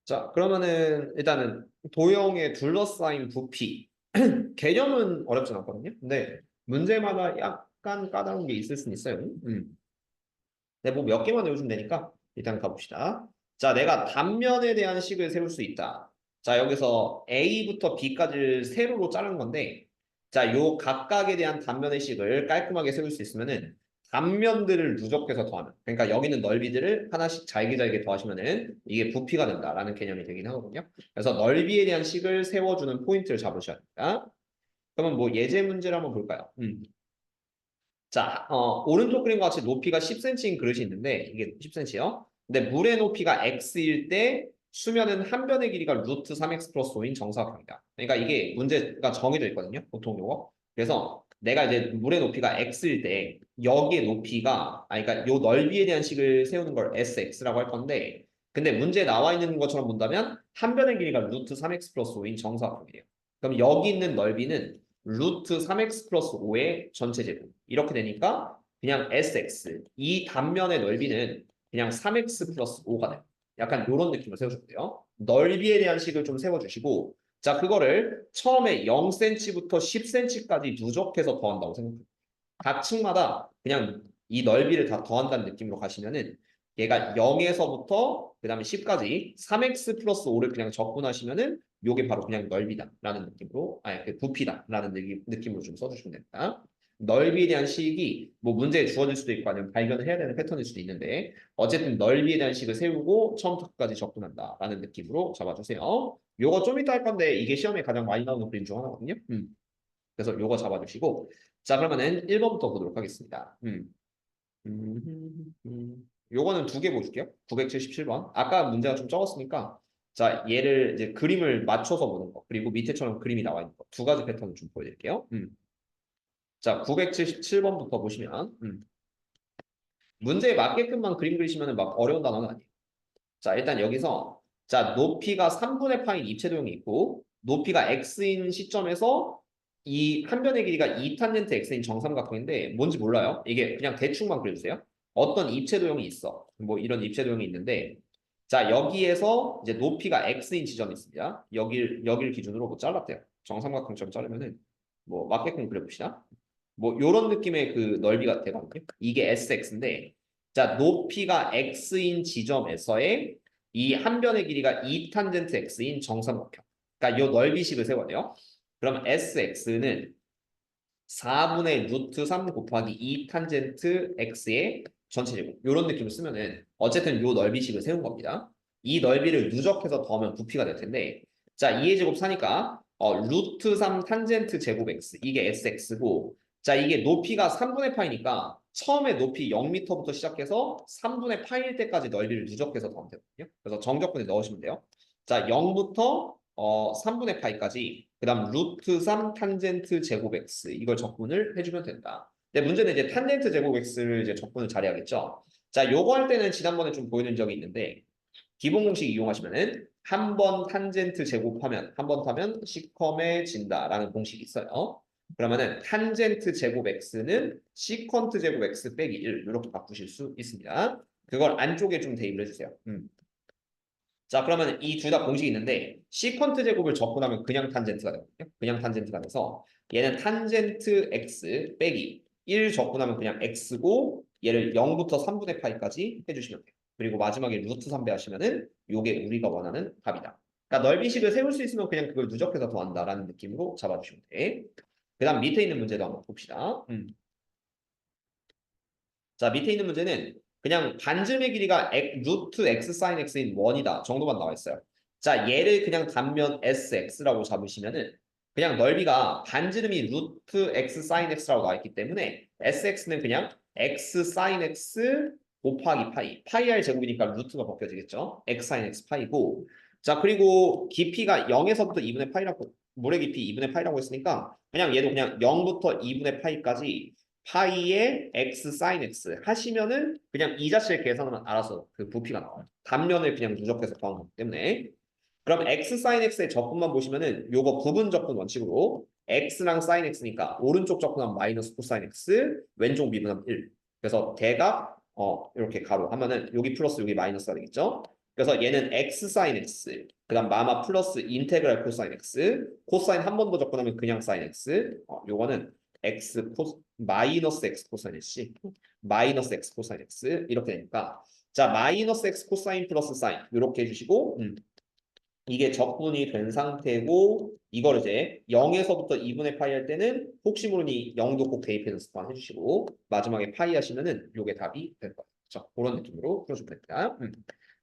자, 그러면은 일단은 도형에 둘러싸인 부피 개념은 어렵진 않거든요. 근데 문제마다 약간 까다로운 게 있을 수는 있어요. 네, 뭐 몇 개만 외우시면 되니까 일단 가봅시다. 자, 내가 단면에 대한 식을 세울 수 있다. 자, 여기서 A부터 B까지를 세로로 자른 건데, 자, 요 각각에 대한 단면의 식을 깔끔하게 세울 수 있으면은 단면들을 누적해서 더하면, 그러니까 여기 있는 넓이들을 하나씩 잘게 잘게 더하시면은 이게 부피가 된다라는 개념이 되긴 하거든요. 그래서 넓이에 대한 식을 세워주는 포인트를 잡으셔야 됩니다. 그러면 뭐 예제 문제를 한번 볼까요? 자, 오른쪽 그림과 같이 높이가 10cm인 그릇이 있는데, 이게 10cm요. 근데 물의 높이가 x일 때 수면은 한 변의 길이가 루트 3x 플러스 5인 정사각형이다. 그러니까 이게 문제가 정해져 있거든요. 보통 요거. 그래서 내가 이제 물의 높이가 x일 때 여기의 높이가, 그러니까 요 넓이에 대한 식을 세우는 걸 sx라고 할 건데, 근데 문제에 나와 있는 것처럼 본다면 한 변의 길이가 루트 3x 플러스 5인 정사각형이에요. 그럼 여기 있는 넓이는 루트 3x 플러스 5의 전체 제곱. 이렇게 되니까 그냥 sx. 이 단면의 넓이는 그냥 3x 플러스 5가 돼요. 약간 이런 느낌으로 세워주면 돼요. 넓이에 대한 식을 좀 세워주시고, 자, 그거를 처음에 0cm부터 10cm까지 누적해서 더한다고 생각해요. 각 층마다 그냥 이 넓이를 다 더한다는 느낌으로 가시면은 얘가 0에서부터 그 다음에 10까지 3x 플러스 5를 그냥 적분하시면은 요게 바로 그냥 넓이다라는 느낌으로 그 부피다라는 느낌으로 좀 써주시면 됩니다. 넓이에 대한 식이 뭐 문제에 주어질 수도 있고 아니면 발견을 해야 되는 패턴일 수도 있는데 어쨌든 넓이에 대한 식을 세우고 처음부터 끝까지 적분한다라는 느낌으로 잡아주세요. 요거 좀 이따 할 건데 이게 시험에 가장 많이 나오는 그림 중 하나거든요. 그래서 요거 잡아주시고 자 그러면은 1번부터 보도록 하겠습니다. 요거는 두 개 보여줄게요. 977번. 아까 문제가 좀 적었으니까 자 얘를 이제 그림을 맞춰서 보는 거 그리고 밑에처럼 그림이 나와 있는 거 두 가지 패턴을 좀 보여드릴게요. 자 977번부터 보시면 문제에 맞게끔만 그림 그리시면 막 어려운 단어는 아니에요. 자 일단 여기서 자 높이가 3분의 파인 입체도형이 있고 높이가 x인 시점에서 이 한 변의 길이가 2탄젠트 x인 정삼각형인데 뭔지 몰라요? 이게 그냥 대충만 그려주세요. 어떤 입체도형이 있어. 뭐 이런 입체도형이 있는데 자 여기에서 이제 높이가 x인 지점이 있습니다. 여기를 기준으로 뭐 잘랐대요. 정삼각형처럼 자르면은 뭐 맞게끔 그려봅시다. 뭐 요런 느낌의 그 넓이가 되거든요. 이게 sx인데 자 높이가 x인 지점에서의 이 한 변의 길이가 2탄젠트 x인 정삼각형. 그러니까 요 넓이식을 세워야 돼요. 그럼 sx는 4분의 루트 3 곱하기 2 탄젠트 x의 전체 제곱. 이런 느낌을 쓰면은 어쨌든 요 넓이식을 세운 겁니다. 이 넓이를 누적해서 더하면 부피가 될 텐데 자 2의 제곱 사니까 루트 3 탄젠트 제곱 x 이게 sx고 자 이게 높이가 3분의 파이니까 처음에 높이 0m부터 시작해서 3분의 파일 때까지 넓이를 누적해서 더하면 되거든요. 그래서 정적분에 넣으시면 돼요. 자 0부터 3분의 파이까지 그다음 루트 3 탄젠트 제곱 x 이걸 적분을 해주면 된다. 근데 문제는 이제 탄젠트 제곱 x를 이제 적분을 잘해야겠죠. 자, 요거 할 때는 지난번에 좀 보여준 적이 있는데 기본 공식 이용하시면은 한 번 탄젠트 제곱하면 한 번 타면 시커매진다라는 공식이 있어요. 그러면은 탄젠트 제곱 x는 시컨트 제곱 x 빼기 1 이렇게 바꾸실 수 있습니다. 그걸 안쪽에 좀 대입을 해주세요. 자, 그러면 이 둘 다 공식이 있는데 시컨트 제곱을 적분하면 그냥 탄젠트가 되거든요. 그냥 탄젠트가 돼서 얘는 탄젠트 x 빼기 1 적분하면 그냥 x고 얘를 0부터 3분의 파이까지 해주시면 돼요. 그리고 마지막에 루트 3배 하시면은 요게 우리가 원하는 답이다. 그러니까 넓이식을 세울 수 있으면 그냥 그걸 누적해서 더한다라는 느낌으로 잡아주시면 돼. 그 다음 밑에 있는 문제도 한번 봅시다. 자, 밑에 있는 문제는 그냥 반지름의 길이가 루트 x 사인 x인 1이다 정도만 나와 있어요. 자, 얘를 그냥 단면 sx라고 잡으시면은 그냥 넓이가 반지름이 루트 x 사인 x라고 나와 있기 때문에 sx는 그냥 x 사인 x 곱하기 파이. 파이 r 제곱이니까 루트가 벗겨지겠죠. x 사인 x 파이고 자, 그리고 깊이가 0에서부터 2분의 파이라고 물의 깊이 2분의 파이라고 했으니까 그냥 얘도 그냥 0부터 2분의 파이까지 파이의 x 사인 x 하시면은 그냥 이 자체를 계산하면 알아서 그 부피가 나와요. 단면을 그냥 누적해서 더한 거기 때문에 그럼 x sin x의 적분만 보시면은 요거 부분 적분 원칙으로 x랑 sin x니까 오른쪽 적분하면 마이너스 코사인 x, 왼쪽 미분하면 1. 그래서 대각 이렇게 가로 하면은 여기 플러스 여기 마이너스가 되겠죠? 그래서 얘는 x sin x, 그다음 마마 플러스 인테그랄 코사인 x, 코사인 한 번 더 적분하면 그냥 sin x. 요거는 x 마이너스 x 코사인 x, 마이너스 x 코사인 x 이렇게 되니까 자 마이너스 x 코사인 플러스 사인 이렇게 해주시고 이게 적분이 된 상태고 이걸 이제 0에서부터 2분의 파이 할 때는 혹시 모르니 0도 꼭 대입해서 습관 해주시고 마지막에 파이 하시면은 요게 답이 될 거예요. 그렇죠? 그런 느낌으로 풀어주면 됩니다.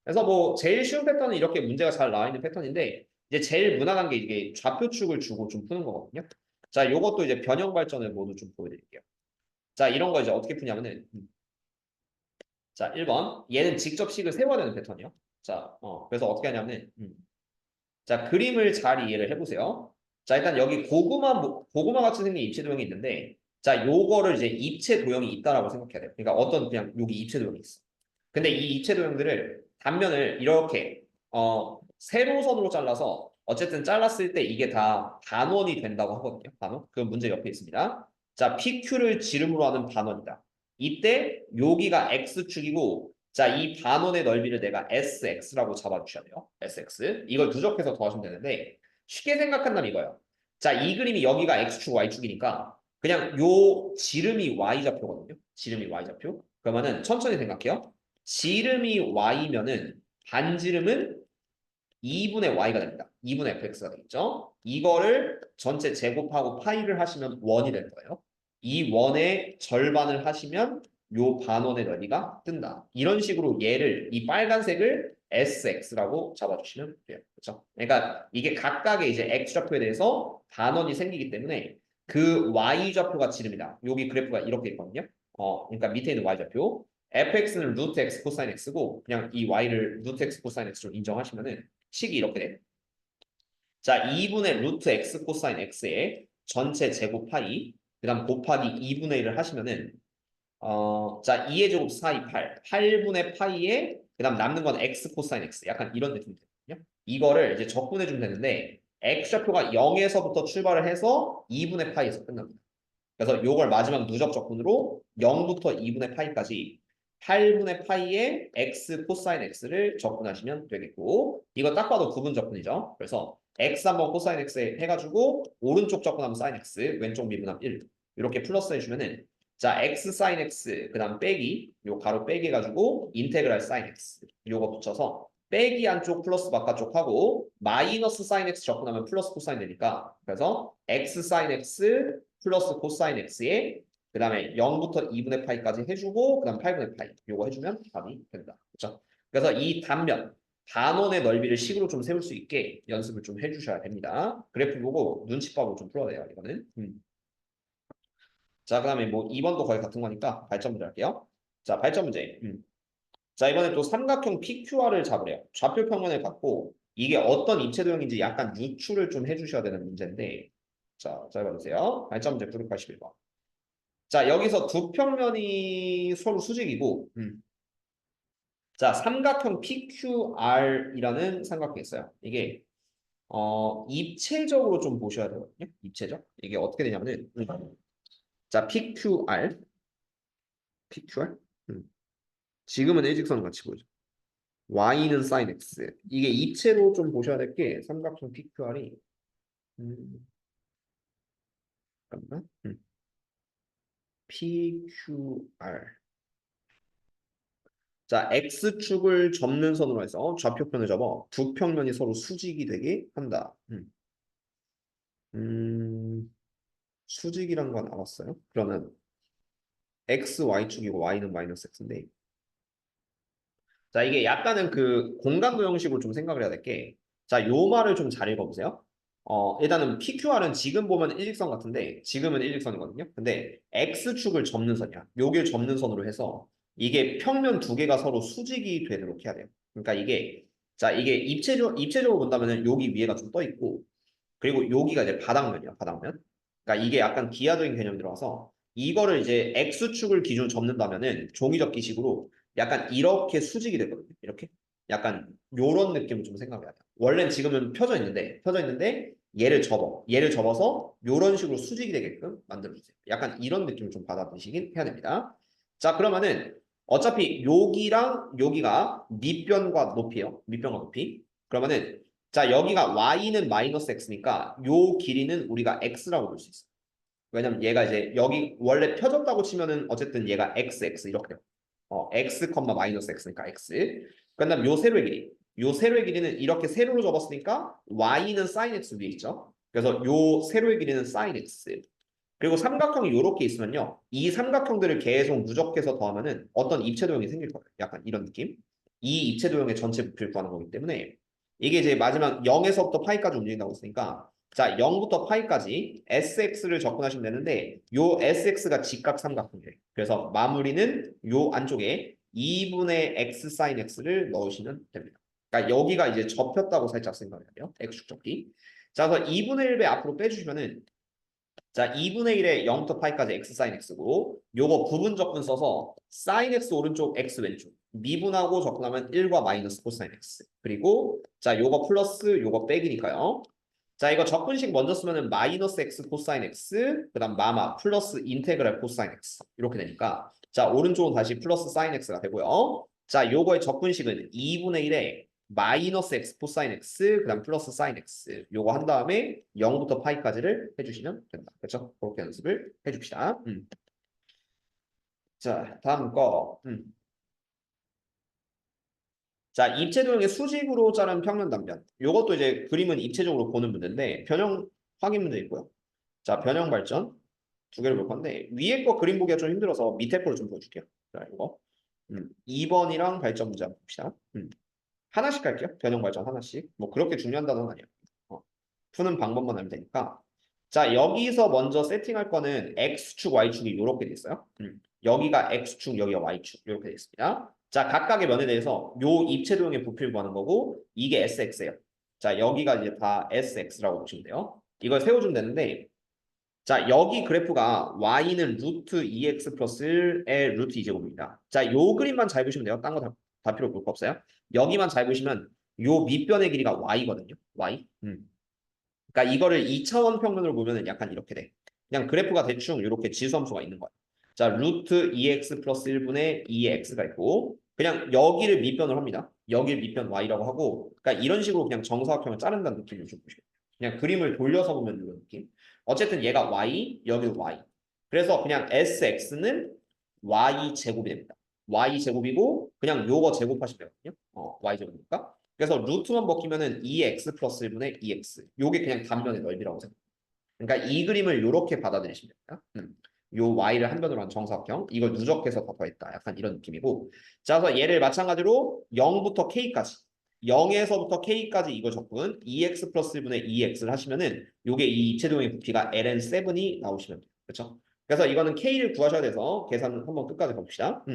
그래서 뭐 제일 쉬운 패턴은 이렇게 문제가 잘 나와 있는 패턴인데 이제 제일 무난한 게 이게 좌표축을 주고 좀 푸는 거거든요. 자, 요것도 이제 변형 발전을 모두 좀 보여드릴게요. 자, 이런 거 이제 어떻게 푸냐면은 자, 1번 얘는 직접 식을 세워야 되는 패턴이요. 자, 그래서 어떻게 하냐면은 자, 그림을 잘 이해를 해보세요. 자, 일단 여기 고구마 같이 생긴 입체 도형이 있는데, 자, 요거를 이제 입체 도형이 있다라고 생각해야 돼요. 그러니까 어떤 그냥 여기 입체 도형이 있어. 근데 이 입체 도형들을 단면을 이렇게 세로선으로 잘라서 어쨌든 잘랐을 때 이게 다 반원이 된다고 하거든요. 반원. 그 문제 옆에 있습니다. 자, PQ를 지름으로 하는 반원이다. 이때 여기가 X축이고 자, 이 반원의 넓이를 내가 SX라고 잡아주셔야 돼요. SX. 이걸 누적해서 더하시면 되는데 쉽게 생각한다면 이거예요. 자, 이 그림이 여기가 X축, Y축이니까 그냥 요 지름이 Y좌표거든요. 지름이 Y좌표. 그러면은 천천히 생각해요. 지름이 Y면은 반지름은 2분의 Y가 됩니다. 2분의 FX가 되겠죠. 이거를 전체 제곱하고 파이를 하시면 원이 될 거예요. 이 원의 절반을 하시면 요 반원의 넓이가 뜬다. 이런 식으로 얘를 이 빨간색을 SX라고 잡아주시면 돼요. 그렇죠? 그러니까 이게 각각의 이제 X좌표에 대해서 반원이 생기기 때문에 그 Y좌표가 지름이다. 여기 그래프가 이렇게 있거든요. 그러니까 밑에 있는 Y좌표. fx는 루트 x 코사인 x고 그냥 이 y를 루트 x 코사인 x로 인정하시면은 식이 이렇게 돼. 자, 2분의 루트 x 코사인 x의 전체 제곱 파이 그다음 곱하기 2분의 1을 하시면은 자, 2의 제곱 4이 8. 8분의 파이에 그다음 남는 건 x 코사인 x. 약간 이런 느낌이 되거든요. 이거를 이제 적분해 주면 되는데 x좌표가 0에서부터 출발을 해서 2분의 파이에서 끝납니다. 그래서 요걸 마지막 누적 적분으로 0부터 2분의 파이까지 8분의 파이에 x 코사인 x를 적분하시면 되겠고 이거 딱 봐도 구분 적분이죠. 그래서 x 한번 코사인 x 해가지고 오른쪽 적분하면 사인 x, 왼쪽 미분하면 1 이렇게 플러스 해주면은 자 x 사인 x 그 다음 빼기 요 가로 빼기 해가지고 인테그랄 사인 x 요거 붙여서 빼기 안쪽 플러스 바깥쪽 하고 마이너스 사인 x 적분하면 플러스 코사인 되니까 그래서 x 사인 x 플러스 코사인 x에 그 다음에 0부터 2분의 파이까지 해주고 그 다음 8분의 파이 요거 해주면 답이 된다. 그렇죠? 그래서 이 단면 반원의 넓이를 식으로 좀 세울 수 있게 연습을 좀 해주셔야 됩니다. 그래프 보고 눈치밥으로 좀 풀어야 돼요. 이거는. 자, 그 다음에 뭐 2번도 거의 같은 거니까 발전 문제 할게요. 자, 발전 문제. 자, 이번에 또 삼각형 PQR을 잡으래요. 좌표 평면을 갖고 이게 어떤 입체 도형인지 약간 유추를 좀 해주셔야 되는 문제인데 자, 봐주세요. 발전 문제 981번. 자, 여기서 두 평면이 서로 수직이고 자, 삼각형 PQR이라는 삼각형이 있어요. 이게 입체적으로 좀 보셔야 되거든요. 입체적. 이게 어떻게 되냐면은 자, PQR. 지금은 일직선 같이 보이죠. Y는 sin X. 이게 입체로 좀 보셔야 될 게 삼각형 PQR이 잠깐만. PQR. 자, X축을 접는 선으로 해서 좌표편을 접어 두 평면이 서로 수직이 되게 한다. 수직이란 건 알았어요. 그러면 X, Y축이고 Y는 마이너스 X인데 자, 이게 약간은 그 공간도 형식으로 좀 생각을 해야 될 게 자, 요 말을 좀 잘 읽어보세요. 일단은 PQR은 지금 보면 일직선 같은데 지금은 일직선이거든요. 근데 X축을 접는 선이야. 요길 접는 선으로 해서 이게 평면 두 개가 서로 수직이 되도록 해야 돼요. 그러니까 이게 자, 이게 입체적으로 본다면은 여기 위에가 좀 떠 있고 그리고 여기가 이제 바닥면이야, 바닥면. 그러니까 이게 약간 기하적인 개념이 들어가서 이거를 이제 X축을 기준으로 접는다면은 종이접기식으로 약간 이렇게 수직이 되거든요. 이렇게. 약간 요런 느낌을 좀 생각해야 돼요. 원래는 지금은 펴져 있는데 얘를 접어서 요런 식으로 수직이 되게끔 만들어주세요. 약간 이런 느낌을 좀 받아들이시긴 해야 됩니다. 자, 그러면은 어차피 여기랑 여기가 밑변과 높이요. 밑변과 높이. 그러면은 자, 여기가 y는 마이너스 x니까 요 길이는 우리가 x라고 볼 수 있어요. 왜냐면 얘가 이제 여기 원래 펴졌다고 치면은 어쨌든 얘가 x 이렇게 돼요. x, 마이너스 x니까 x. 그다음 요 세로의 길이. 요 세로의 길이는 이렇게 세로로 접었으니까 y는 sin x 위에 있죠. 그래서 요 세로의 길이는 sin x. 그리고 삼각형이 이렇게 있으면요. 이 삼각형들을 계속 누적해서 더하면은 어떤 입체도형이 생길 거예요. 약간 이런 느낌. 이 입체도형의 전체 부피를 구하는 거기 때문에 이게 이제 마지막 0에서부터 파이까지 움직인다고 했으니까 자, 0부터 파이까지 sx를 접근하시면 되는데 요 sx가 직각 삼각형이에요. 그래서 마무리는 요 안쪽에 2분의 x sin x를 넣으시면 됩니다. 그러니까 여기가 이제 접혔다고 살짝 생각해야 돼요. x축 접기. 자, 그래서 2분의 1배 앞으로 빼주시면은 자, 2분의 1에 0부터 파이까지 x sin x고 요거 부분 접근 써서 sin x 오른쪽 x 왼쪽 미분하고 접근하면 1과 마이너스 코사인 x 그리고 자 요거 플러스 요거 빼기니까요. 자 이거 접근식 먼저 쓰면은 마이너스 x 코사인 x 그다음 마마 플러스 인테그랄 코사인 x 이렇게 되니까 자 오른쪽은 다시 플러스 사인 x가 되고요. 자 요거의 접근식은 2분의 1에 마이너스 x 코사인 x 그다음 플러스 사인 x 요거 한 다음에 0부터 파이까지를 해주시면 된다. 그렇죠? 그렇게 연습을 해줍시다. 자 다음 거. 자 입체도형의 수직으로 자른 평면 단면. 요것도 이제 그림은 입체적으로 보는 문제인데 변형 확인 문제 있고요. 자 변형 발전 두 개를 볼 건데 위에 거 그림 보기가 좀 힘들어서 밑에 거를 좀 보여줄게요. 자 이거 2번이랑 발전 문제 한번 봅시다. 하나씩 할게요. 변형 발전 하나씩. 뭐 그렇게 중요한 단어는 아니에요. 푸는 방법만 알면 되니까. 자, 여기서 먼저 세팅할 거는 X축, Y축이 이렇게 돼 있어요. 여기가 X축, 여기가 Y축 이렇게 돼 있습니다. 자, 각각의 면에 대해서 요 입체도형의 부피를 구하는 거고 이게 SX예요. 자, 여기가 이제 다 SX라고 보시면 돼요. 이걸 세워주면 되는데 자, 여기 그래프가 y는 루트 2x 플러스 1의 루트 2제곱입니다. 자, 요 그림만 잘 보시면 돼요. 딴 거 다 필요 볼 거 없어요. 여기만 잘 보시면 요 밑변의 길이가 y거든요. y. 그러니까 이거를 2차원 평면으로 보면은 약간 이렇게 돼. 그냥 그래프가 대충 이렇게 지수함수가 있는 거야. 자, 루트 2x 플러스 1분의 2의 x가 있고 그냥 여기를 밑변을 합니다. 여기를 밑변 y라고 하고 그러니까 이런 식으로 그냥 정사각형을 자른다는 느낌을 좀 보시면 돼요. 그냥 그림을 돌려서 보면 이런 느낌. 어쨌든 얘가 y, 여기도 y. 그래서 그냥 sx는 y 제곱이 됩니다. y 제곱이고 그냥 요거 제곱하시면 되거든요. y 제곱이니까. 그래서 루트만 벗기면은 2x 플러스 1분의 2x. 요게 그냥 단면의 넓이라고 생각해요. 그러니까 이 그림을 이렇게 받아들이시면 됩니다. 요 y를 한 변으로 한 정사각형 이걸 누적해서 더 더했다. 약간 이런 느낌이고. 자, 그래서 얘를 마찬가지로 0부터 k까지 0에서부터 k까지 이거 적분 2x 플러스 1분의 2x를 하시면은 요게 이 입체도형의 부피가 ln7이 나오시면 돼요. 그렇죠? 그래서 이거는 k를 구하셔야 돼서 계산 한번 끝까지 가봅시다.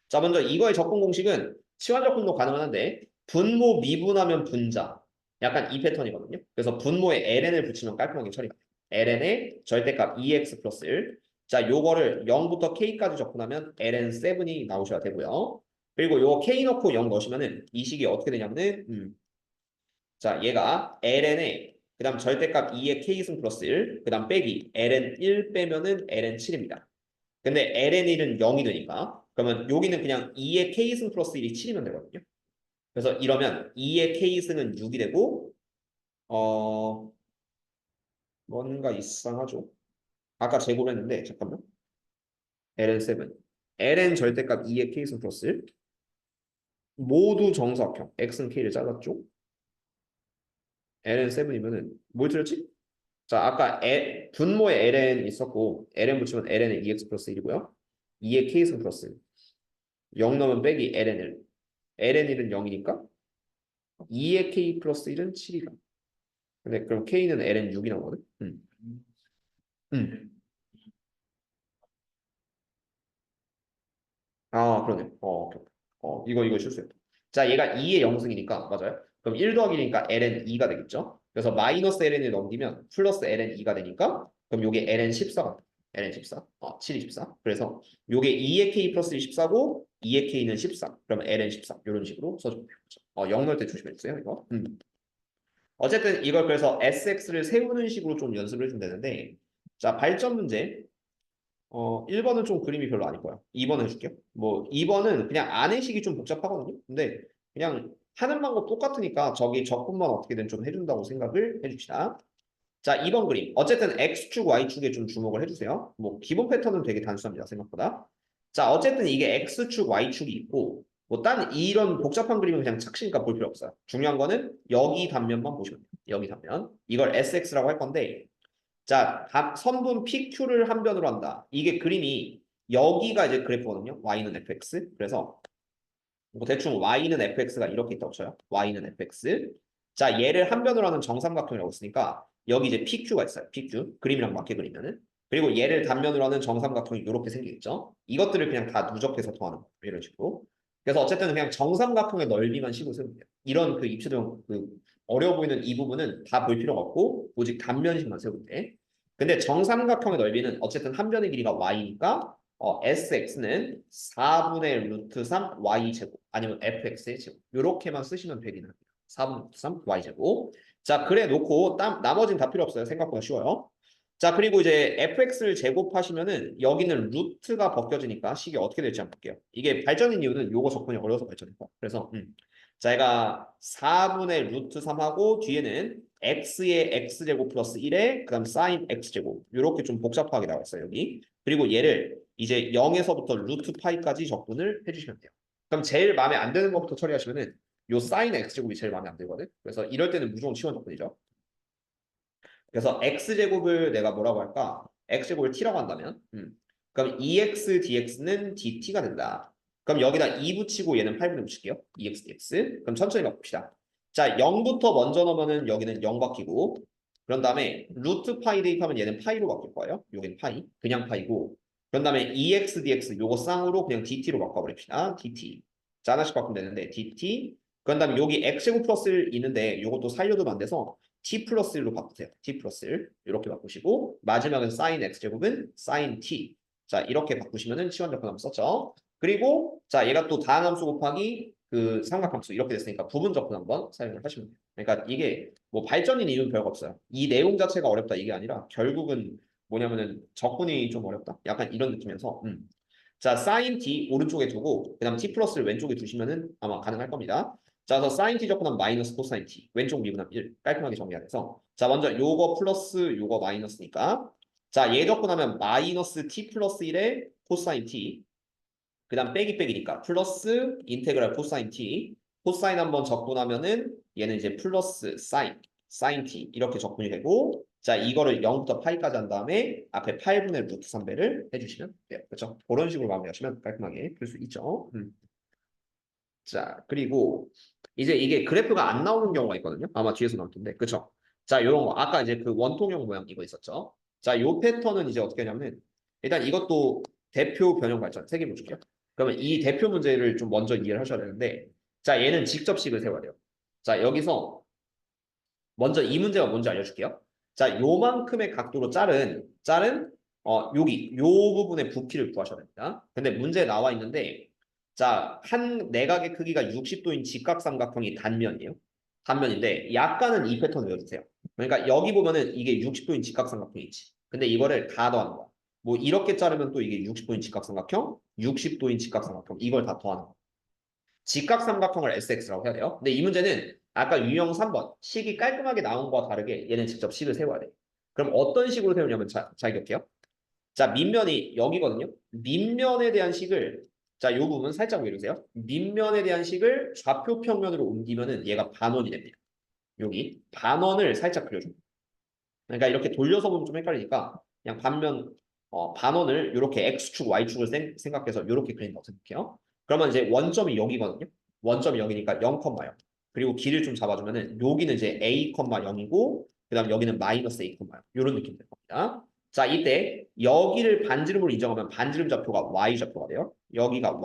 자, 먼저 이거의 접근 공식은 치환 접근도 가능한데 분모 미분하면 분자. 약간 이 패턴이거든요. 그래서 분모에 ln을 붙이면 깔끔하게 처리가 돼요. ln의 절대값 2x 플러스 1. 자, 요거를 0부터 k까지 접근하면 ln7이 나오셔야 되고요. 그리고 요 k 넣고 0 넣으시면은 이 식이 어떻게 되냐면은 자, 얘가 ln의 그다음 절대값 2의 k승 플러스 1, 그다음 빼기 ln 1 빼면은 ln 7입니다. 근데 ln1은 0이 되니까 그러면 여기는 그냥 2의 k승 플러스 1이 7이면 되거든요. 그래서 이러면 2의 k승은 6이 되고 어 뭔가 이상하죠. 아까 제곱을 했는데 잠깐만. ln7 ln 절대값 2의 k승 플러스 1 모두 정사각형 x는 k를 잘랐죠. ln7이면은 뭘 틀렸지? 자 아까 분모에 ln 있었고 ln 붙이면 ln은 2x 플러스 1이고요. 2의 k승 플러스 1 0 넣으면 빼기 ln1 ln1은 0이니까 2의 k 플러스 1은 7이다. 근데 그럼 k는 ln 6이 나오거든. 음. 아 그러네. 오케이. 이거 실수했다. 자 얘가 2의 0승이니까 맞아요. 그럼 1 더하기 니까 ln 2가 되겠죠. 그래서 마이너스 ln을 넘기면 플러스 ln 2가 되니까 그럼 요게 ln 14가 ln 14. 7이 14. 그래서 요게 2의 k 플러스 1 14고 2의 k는 13. 그럼 ln 13. 이런 식으로 써주면 되죠. 0 넣을 때 조심해주세요. 이거. 어쨌든 이걸 그래서 SX를 세우는 식으로 좀 연습을 해주면 되는데 자 발전 문제 1번은 좀 그림이 별로 안 이뻐요. 2번 해줄게요. 뭐 2번은 그냥 안해식이 좀 복잡하거든요. 근데 그냥 하는 방법 똑같으니까 저기 적분만 어떻게든 좀 해준다고 생각을 해줍시다. 자 2번 그림. 어쨌든 X축, Y축에 좀 주목을 해주세요. 뭐 기본 패턴은 되게 단순합니다. 생각보다. 자 어쨌든 이게 X축, Y축이 있고 뭐 딴 이런 복잡한 그림은 그냥 착시니까 볼 필요 없어요. 중요한 거는 여기 단면만 보시면 돼요. 여기 단면. 이걸 SX라고 할 건데 자, 선분 PQ를 한 변으로 한다. 이게 그림이 여기가 이제 그래프거든요. Y는 fx. 그래서 뭐 대충 Y는 fx가 이렇게 있다고 쳐요. Y는 fx. 자, 얘를 한 변으로 하는 정삼각형이라고 했으니까 여기 이제 PQ가 있어요. PQ. 그림이랑 맞게 그리면은. 그리고 얘를 단면으로 하는 정삼각형이 이렇게 생기겠죠. 이것들을 그냥 다 누적해서 더하는 거예요. 이런 식으로. 그래서 어쨌든 그냥 정삼각형의 넓이만 식으로 세우면 돼요. 이런 그 입체적 그 어려워 보이는 이 부분은 다 볼 필요가 없고 오직 단면식만 세우면 돼. 근데 정삼각형의 넓이는 어쨌든 한 변의 길이가 y니까 sx는 4분의 루트 3 y제곱 아니면 fx의 제곱 이렇게만 쓰시면 되긴 합니다. 4분의 루트 3 y제곱. 자 그래 놓고 나머지는 다 필요 없어요. 생각보다 쉬워요. 자 그리고 이제 fx를 제곱하시면은 여기는 루트가 벗겨지니까 식이 어떻게 될지 한번 볼게요. 이게 발전인 이유는 요거 접근이 어려워서 발전인 거야. 그래서 자 얘가 4분의 루트 3하고 뒤에는 x의 x제곱 플러스 1에 그다음 사인 x제곱 이렇게 좀 복잡하게 나와 있어요 여기. 그리고 얘를 이제 0에서부터 루트 파이까지 적분을 해주시면 돼요. 그럼 제일 마음에 안 드는 것부터 처리하시면은 요 사인 x제곱이 제일 마음에 안 들거든. 그래서 이럴 때는 무조건 치원 적분이죠. 그래서 x제곱을 내가 뭐라고 할까? x제곱을 t라고 한다면 그럼 2x dx는 dt가 된다. 그럼 여기다 2 붙이고 얘는 8분의 붙일게요. 2x dx. 그럼 천천히 바꿉시다. 자 0부터 먼저 넣으면은 여기는 0 바뀌고 그런 다음에 루트 파이 대입하면 얘는 파이로 바뀔 거예요. 여기는 파이. 그냥 파이고 그런 다음에 2x dx 요거 쌍으로 그냥 dt로 바꿔버립시다. dt. 자 하나씩 바꾸면 되는데 dt 그런 다음에 여기 x제곱 플러스 1 있는데 요것도 살려두면 안 돼서 t 플러스 1로 바꾸세요. t 플러스 1 이렇게 바꾸시고 마지막은 sin x제곱은 sin t. 자 이렇게 바꾸시면은 치환적분 한번 썼죠. 그리고 자 얘가 또 다항함수 곱하기 그 삼각함수 이렇게 됐으니까 부분적분 한번 사용을 하시면 돼요. 그러니까 이게 뭐 발전인 이유는 별거 없어요. 이 내용 자체가 어렵다 이게 아니라 결국은 뭐냐면은 적분이 좀 어렵다. 약간 이런 느낌에서 자 sin t 오른쪽에 두고 그다음 t 플러스를 왼쪽에 두시면은 아마 가능할 겁니다. 자, 그래서 sin t 적분하면 마이너스 코사인 t. 왼쪽 미분하면 1. 깔끔하게 정리가 돼서. 자, 먼저 요거 플러스 요거 마이너스니까. 자, 얘 적분하면 마이너스 t 플러스 1에 코사인 t. 그 다음 빼기 빼기니까 플러스 인테그랄 코사인 t. 코사인 한번 적분하면은 얘는 이제 플러스 사인 t. 이렇게 적분이 되고 자, 이거를 0부터 파이까지 한 다음에 앞에 8분의 루트 3배를 해주시면 돼요. 그렇죠? 그런 식으로 마무리하시면 깔끔하게 풀 수 있죠. 자, 그리고 이제 이게 그래프가 안 나오는 경우가 있거든요. 아마 뒤에서 나올 텐데. 그쵸? 자, 요런 거. 아까 이제 그 원통형 모양 이거 있었죠. 자, 요 패턴은 이제 어떻게 하냐면 일단 이것도 대표 변형 발전 3개 볼게요. 그러면 이 대표 문제를 좀 먼저 이해를 하셔야 되는데 자, 얘는 직접식을 세워야 돼요. 자, 여기서 먼저 이 문제가 뭔지 알려줄게요. 자, 요만큼의 각도로 자른 여기 요 부분의 부피를 구하셔야 됩니다. 근데 문제에 나와 있는데 자, 한 내각의 크기가 60도인 직각삼각형이 단면이에요. 단면인데 약간은 이 패턴 외워주세요. 그러니까 여기 보면은 이게 60도인 직각삼각형이 있지. 근데 이거를 다 더하는 거야. 뭐 이렇게 자르면 또 이게 60도인 직각삼각형, 60도인 직각삼각형 이걸 다 더하는 거야. 직각삼각형을 SX라고 해야 돼요. 근데 이 문제는 아까 유형 3번 식이 깔끔하게 나온 거와 다르게 얘는 직접 식을 세워야 돼. 그럼 어떤 식으로 세우냐면 잘 기억해요. 자, 밑면이 여기거든요. 밑면에 대한 식을 자, 요 부분 살짝 외우세요. 밑면에 대한 식을 좌표 평면으로 옮기면은 얘가 반원이 됩니다. 여기 반원을 살짝 그려줘. 그러니까 이렇게 돌려서 보면 좀 헷갈리니까 그냥 반원을 이렇게 x축, y축을 생각해서 이렇게 그린다고 생각해요. 그러면 이제 원점이 여기거든요. 원점이 여기니까 0, 0. 그리고 길을 좀 잡아주면은 여기는 이제 a, 0이고 그다음 여기는 마이너스 a, 0 이런 느낌 될 겁니다. 자, 이때 여기를 반지름으로 인정하면 반지름 좌표가 y 좌표가 돼요. 여기가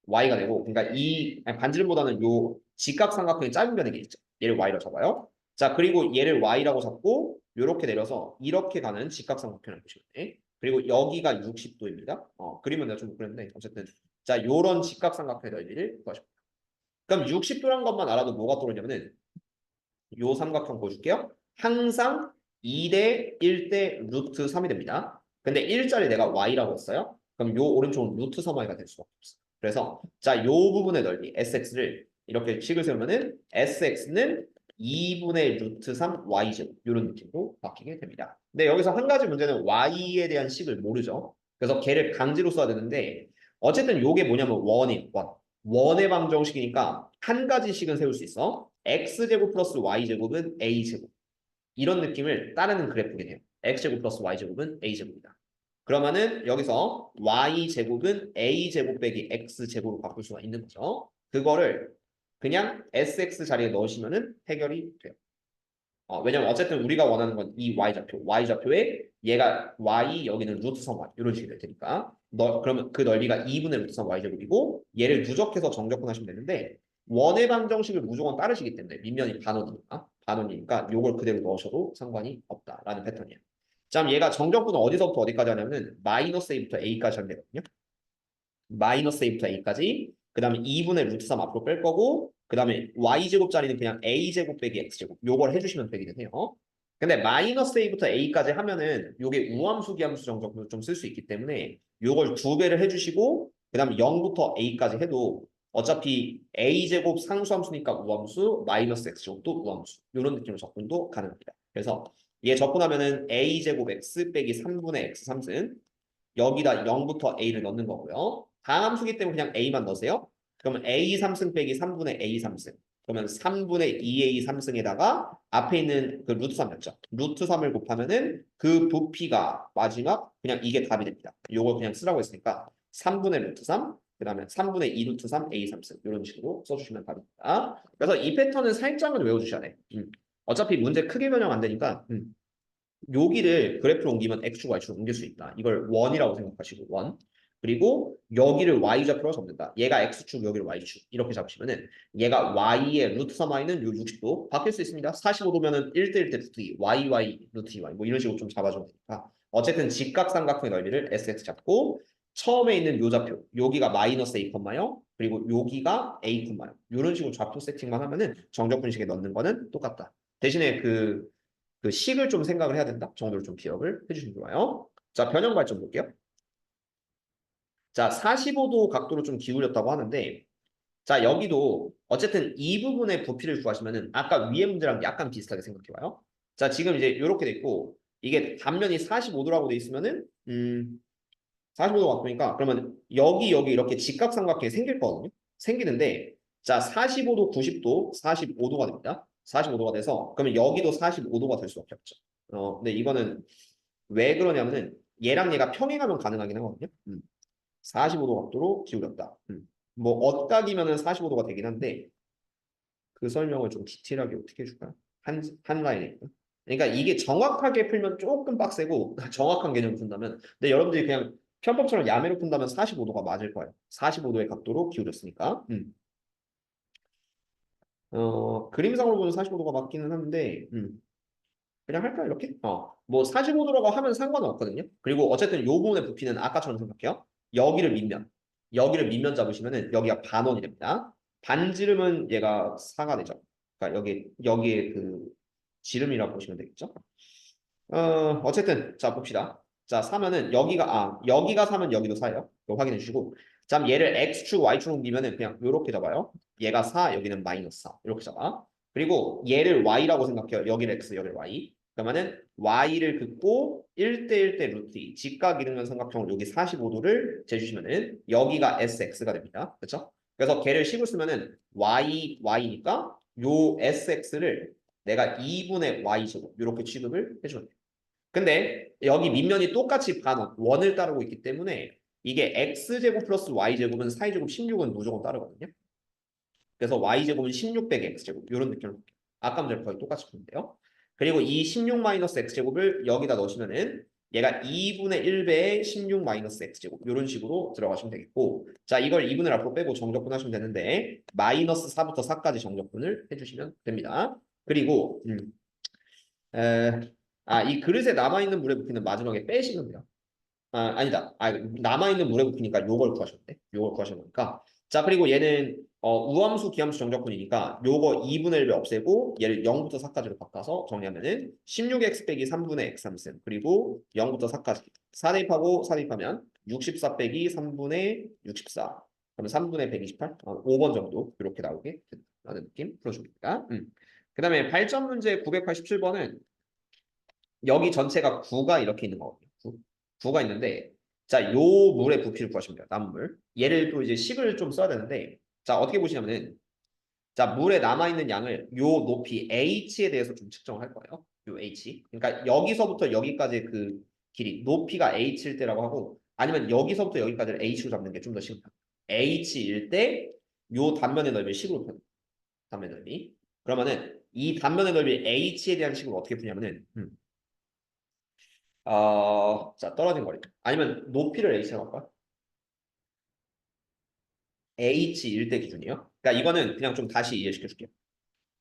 y가 되고 그러니까 반지름보다는 요 직각삼각형의 짧은 변의 게 있죠. 얘를 y로 잡아요. 자, 그리고 얘를 y라고 잡고 이렇게 내려서 이렇게 가는 직각삼각형을 보시면 돼. 그리고 여기가 60도입니다. 그림은 내가 좀 못 그렸는데 어쨌든 자, 요런 직각삼각형의 넓이를 구하십니다. 그럼 60도란 것만 알아도 뭐가 떠오르냐면은 요 삼각형 보여줄게요. 항상 2대 1대 루트 3이 됩니다. 근데 1짜리 내가 y라고 했어요. 그럼 요 오른쪽은 루트 3y가 될 수밖에 없어요. 그래서 자, 요 부분의 넓이 sx를 이렇게 식을 세우면은 sx는 2분의 루트 3 y제곱 이런 느낌으로 바뀌게 됩니다. 근데 여기서 한 가지 문제는 y에 대한 식을 모르죠. 그래서 걔를 강제로 써야 되는데 어쨌든 요게 뭐냐면 원이 원. 원의 방정식이니까 한 가지 식은 세울 수 있어. x제곱 플러스 y제곱은 a제곱. 이런 느낌을 따르는 그래프이긴 해요. x제곱 플러스 y제곱은 a제곱이다. 그러면은 여기서 y제곱은 a제곱 빼기 x제곱으로 바꿀 수가 있는 거죠. 그거를 그냥 sx 자리에 넣으시면은 해결이 돼요. 왜냐면 어쨌든 우리가 원하는 건 이 y좌표, y좌표에 얘가 y, 여기는 루트 3y 이런 식이 될 테니까 그러면 그 넓이가 2분의 루트 3 y제곱이고 얘를 누적해서 정적분하시면 되는데 원의 방정식을 무조건 따르시기 때문에 밑면이 반원이니까 요걸 그대로 넣으셔도 상관이 없다라는 패턴이에요. 자, 그럼 얘가 정적분은 어디서부터 어디까지 하냐면은 마이너스 a부터 a까지 하면 되거든요. 마이너스 a부터 a까지 그 다음에 2분의 루트 3 앞으로 뺄 거고 그 다음에 y제곱짜리는 그냥 a제곱 빼기 x제곱 요걸 해주시면 되긴 해요. 근데 마이너스 a부터 a까지 하면은 요게 우함수 기함수 정도로 좀 쓸 수 있기 때문에 요걸 두 배를 해주시고 그 다음에 0부터 a까지 해도 어차피 a제곱 상수함수니까 우함수 마이너스 x제곱도 우함수 요런 느낌으로 접근도 가능합니다. 그래서 얘 접근하면은 a제곱 x 빼기 3분의 x 3승 여기다 0부터 a를 넣는 거고요. 다함수기 때문에 그냥 a만 넣으세요. 그러면 a 3승 빼기 3분의 a 3승. 그러면 3분의 2a 3승에다가 앞에 있는 그 루트 3였죠. 루트 3을 곱하면은 그 부피가 마지막 그냥 이게 답이 됩니다. 요걸 그냥 쓰라고 했으니까 3분의 루트 3, 그 다음에 3분의 2 루트 3, a 3승 이런 식으로 써주시면 답입니다. 그래서 이 패턴은 살짝은 외워주셔야 돼. 어차피 문제 크게 변형 안 되니까 여기를 그래프로 옮기면 x축, y축 옮길 수 있다. 이걸 원이라고 생각하시고 원. 그리고 여기를 y좌표로 접는다. 얘가 x축, 여기를 y축. 이렇게 잡으시면은 얘가 y의 루트 3y는 요 60도 바뀔 수 있습니다. 45도면은 1대1 대 루트 2, yy 루트 2y 뭐 이런 식으로 좀 잡아주면 되니까. 어쨌든 직각삼각형의 넓이를 sx 잡고 처음에 있는 요 좌표, 여기가 마이너스 a, 0 그리고 여기가 a, 0 이런 식으로 좌표 세팅만 하면은 정적분식에 넣는 거는 똑같다. 대신에 그 식을 좀 생각을 해야 된다 정도를 좀 기억을 해주시면 좋아요. 자, 변형 발전 볼게요. 자, 45도 각도로 좀 기울였다고 하는데 자, 여기도 어쨌든 이 부분의 부피를 구하시면은 아까 위에 문제랑 약간 비슷하게 생각해봐요. 자, 지금 이제 이렇게 돼 있고 이게 단면이 45도라고 돼 있으면은 45도 각도니까 그러면 여기 이렇게 직각삼각형이 생길 거거든요. 생기는데 자, 45도, 90도, 45도가 됩니다. 45도가 돼서 그러면 여기도 45도가 될 수밖에 없죠. 근데 이거는 왜 그러냐면은 얘랑 얘가 평행하면 가능하긴 하거든요. 45도 각도로 기울였다. 뭐 엇각이면은 45도가 되긴 한데 그 설명을 좀 디테일하게 어떻게 해줄까요? 한 라인에. 그러니까 이게 정확하게 풀면 조금 빡세고 정확한 개념을 푼다면 근데 여러분들이 그냥 편법처럼 야매로 푼다면 45도가 맞을 거예요. 45도의 각도로 기울였으니까. 그림상으로 보면 45도가 맞기는 한데 그냥 할까 이렇게? 뭐 45도라고 하면 상관은 없거든요. 그리고 어쨌든 요 부분의 부피는 아까처럼 생각해요. 여기를 밑면. 여기를 밑면 잡으시면은 여기가 반원이 됩니다. 반지름은 얘가 4가 되죠. 그러니까 여기에 그 지름이라고 보시면 되겠죠. 어쨌든 자 봅시다. 자 4면은 여기가 4면 여기도 4예요. 이거 확인해 주시고 자 얘를 x축 y축 옮기면은 그냥 요렇게 잡아요. 얘가 4 여기는 마이너스 4 이렇게 잡아. 그리고 얘를 y라고 생각해요. 여기를 x 여기를 y. 그러면은 y를 긋고 1대1대 루트 2 직각 이등변 삼각형으로 여기 45도를 재주시면은 여기가 sx가 됩니다. 그렇죠? 그래서 걔를 식을 쓰면은 y니까 요 sx를 내가 2분의 y제곱 이렇게 취급을 해줘야 돼요. 근데 여기 밑면이 똑같이 반원, 원을 따르고 있기 때문에 이게 x제곱 플러스 y제곱은 사이제곱 16은 무조건 따르거든요. 그래서 y제곱은 16 빼기 x제곱 이런 느낌으로 볼게요. 아까 문제랑 거의 똑같이 보면 돼요. 그리고 이 16 마이너스 x제곱을 여기다 넣으시면은 얘가 2분의 1배의 16 마이너스 x제곱 이런 식으로 들어가시면 되겠고 자 이걸 2분을 앞으로 빼고 정적분 하시면 되는데 마이너스 4부터 4까지 정적분을 해주시면 됩니다. 그리고 이 그릇에 남아있는 물의 부피는 마지막에 빼시면 돼요. 아니다. 남아있는 물의 부피니까 요걸 구하셨네. 요걸 구하셨으니까. 자, 그리고 얘는 우함수, 기함수 정적분이니까 요거 2분의 1을 없애고 얘를 0부터 4까지로 바꿔서 정리하면은 16x 빼기 3분의 x 3셈 그리고 0부터 4까지 4 대입하고 4 대입하면 64 빼기 3분의 64 그러면 3분의 128 5번 정도 이렇게 나오게 된다는 느낌 풀어줍니다. 그 다음에 발전 문제 987번은 여기 전체가 9가 이렇게 있는 거거든요. 9가 있는데 자, 요 물의 부피를 구하시면 돼요. 남은 물. 얘를 또 이제 식을 좀 써야 되는데 자, 어떻게 보시냐면은 자, 물에 남아있는 양을 요 높이 h에 대해서 좀 측정을 할 거예요. 요 h. 그러니까 여기서부터 여기까지 그 길이 높이가 h일 때라고 하고 아니면 여기서부터 여기까지를 h로 잡는 게 좀 더 쉽다. h일 때 요 단면의 넓이를 식으로 펴는 단면 넓이. 그러면은 이 단면의 넓이 h에 대한 식을 어떻게 푸냐면은 자, 떨어진 거리. 아니면 높이를 h라고 할까? h 일대 기준이요. 그러니까 이거는 그냥 좀 다시 이해시켜 줄게요.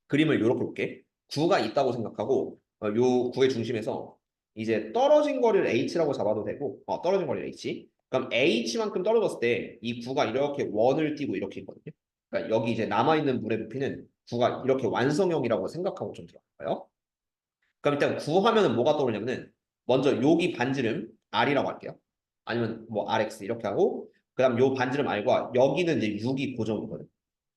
그림을 이렇게 볼게. 9가 있다고 생각하고 요 9의 중심에서 이제 떨어진 거리를 h라고 잡아도 되고 떨어진 거리를 h. 그럼 h만큼 떨어졌을 때 이 9가 이렇게 원을 띄고 이렇게 있거든요. 그러니까 여기 이제 남아있는 물의 부피는 9가 이렇게 완성형이라고 생각하고 좀 들어가요. 그럼 일단 구하면은 뭐가 떠오르냐면은 먼저 여기 반지름 R이라고 할게요. 아니면 뭐 RX 이렇게 하고 그다음 요 반지름 R과 여기는 이제 6이 고정이거든.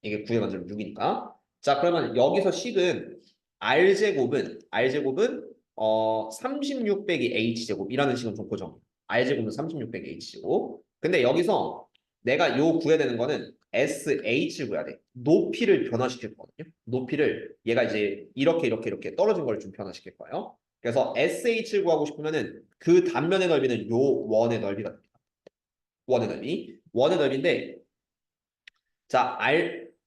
이게 구의 반지름 6이니까. 자, 그러면 여기서 식은 R제곱은 36 빼기 H제곱이라는 식은 좀 고정. R제곱은 36 빼기 H제곱. 근데 여기서 내가 요 구해야 되는 거는 SH를 구해야 돼. 높이를 변화시킬 거거든요. 높이를 얘가 이제 이렇게 떨어진 걸 좀 변화시킬 거예요. 그래서 SH를 구하고 싶으면은 그 단면의 넓이는 요 원의 넓이가 됩니다. 원의 넓이. 원의 넓이인데 자,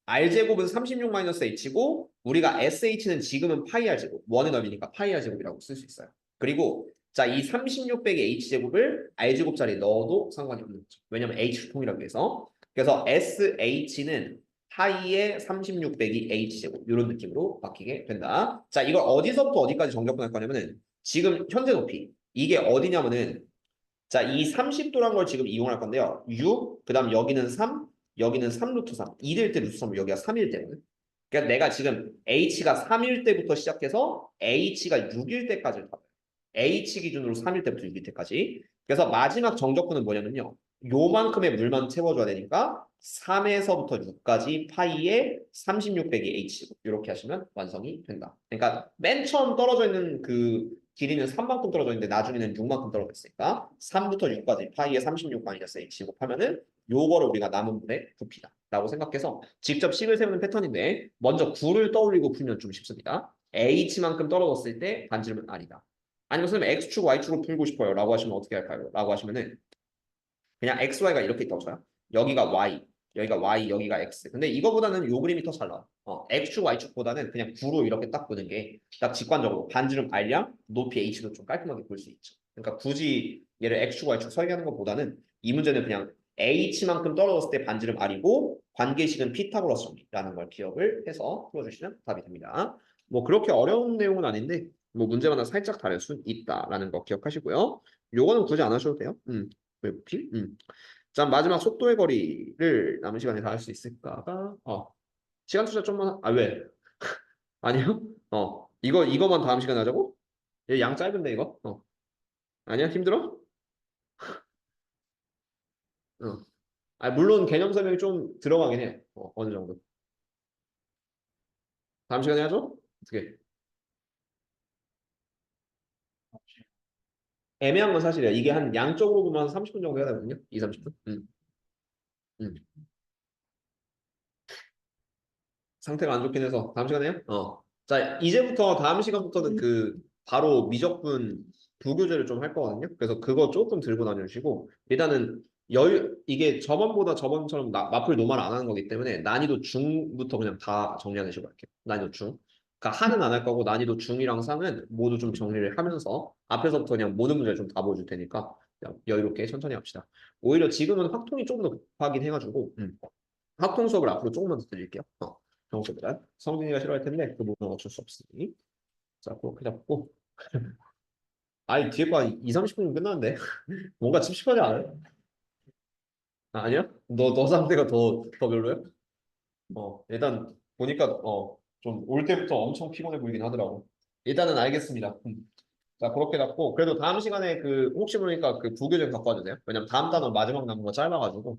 R제곱은 36 마이너스 H고 우리가 SH는 지금은 파이 R제곱, 원의 넓이니까 파이 R제곱이라고 쓸 수 있어요. 그리고 자, 이 36 빼기 H제곱을 R제곱 자리에 넣어도 상관이 없는 거죠. 왜냐면 H를 통일하기 위해서. 그래서 SH는 파이의 36 빼기 H제곱 이런 느낌으로 바뀌게 된다. 자, 이걸 어디서부터 어디까지 정적분할 거냐면은 지금 현재 높이 이게 어디냐면은 자, 이 30도란 걸 지금 이용할 건데요. 6, 그 다음 여기는 3, 여기는 3 루트 3. 2일 때 루트 3, 여기가 3일 때거든. 그러니까 내가 지금 H가 3일 때부터 시작해서 H가 6일 때까지를 잡아요. H 기준으로 3일 때부터 6일 때까지. 그래서 마지막 정적분은 뭐냐면요. 요만큼의 물만 채워줘야 되니까 3에서부터 6까지 파이에 36 빼기 H 이렇게 하시면 완성이 된다. 그러니까 맨 처음 떨어져 있는 그 길이는 3만큼 떨어져 있는데 나중에는 6만큼 떨어져 있으니까 3부터 6까지 파이에 36 마이너스 H 곱하면은 요거를 우리가 남은 분의 부피다 라고 생각해서 직접 식을 세우는 패턴인데 먼저 9를 떠올리고 풀면 좀 쉽습니다. H만큼 떨어졌을 때 반지름은 R이다. 아니면 선생님 X축, Y축을 풀고 싶어요 라고 하시면 어떻게 할까요? 라고 하시면은 그냥 X, Y가 이렇게 있다고 쳐요. 여기가 Y, 여기가 Y, 여기가 X. 근데 이거보다는 요 그림이 더 잘 나와. X축, Y축보다는 그냥 구로 이렇게 딱 보는 게 딱 직관적으로 반지름 R량, 높이 H도 좀 깔끔하게 볼 수 있죠. 그러니까 굳이 얘를 X축, Y축 설계하는 것보다는 이 문제는 그냥 H만큼 떨어졌을 때 반지름 R이고 관계식은 피타고라스 정리라는 걸 기억을 해서 풀어주시면 답이 됩니다. 뭐 그렇게 어려운 내용은 아닌데 뭐 문제마다 살짝 다를 수 있다라는 거 기억하시고요. 요거는 굳이 안 하셔도 돼요. 웹피? 자, 마지막 속도의 거리를 남은 시간에 다 할 수 있을까가? 시간 투자 좀만, 왜? 아니요? 이거만 다음 시간에 하자고? 얘 양 짧은데, 이거? 아니야? 힘들어? 어. 물론 개념 설명이 좀 들어가긴 해. 어느 정도. 다음 시간에 하죠? 어떻게? 애매한 건 사실이야. 이게 한 양쪽으로 보면 30분 정도 해야 되거든요? 2, 30분? 음. 상태가 안 좋긴 해서 다음 시간에 해요? 자, 이제부터 다음 시간부터는 그 바로 미적분 부교재를 좀 할 거거든요. 그래서 그거 조금 들고 다녀주시고 일단은 이게 저번보다 저번처럼 마플 노말 안 하는 거기 때문에 난이도 중부터 그냥 다 정리하시고 할게요. 난이도 중. 그러니까 하는 안 할 거고 난이도 중이랑 상은 모두 좀 정리를 하면서 앞에서부터 그냥 모든 문제를 좀 다 보여줄 테니까 그냥 여유롭게 천천히 합시다. 오히려 지금은 확통이 조금 더 급하긴 해가지고 확통 수업을 앞으로 조금만 더 드릴게요. 정수보다 성진이가 싫어할 텐데 그 부분은 어쩔 수 없으니 자 그렇게 잡고 아니, 뒤에 거 한 2, 30분이면 끝나는데? 뭔가 찝찝하지 않아요? 아니야? 너 상태가 더 별로야? 일단 보니까 좀 올 때부터 엄청 피곤해 보이긴 하더라고. 일단은 알겠습니다. 자, 그렇게 잡고 그래도 다음 시간에 그 혹시 모르니까 그 부교 좀 갖고 와주세요. 왜냐면 다음 단원 마지막 남은 거 짧아가지고.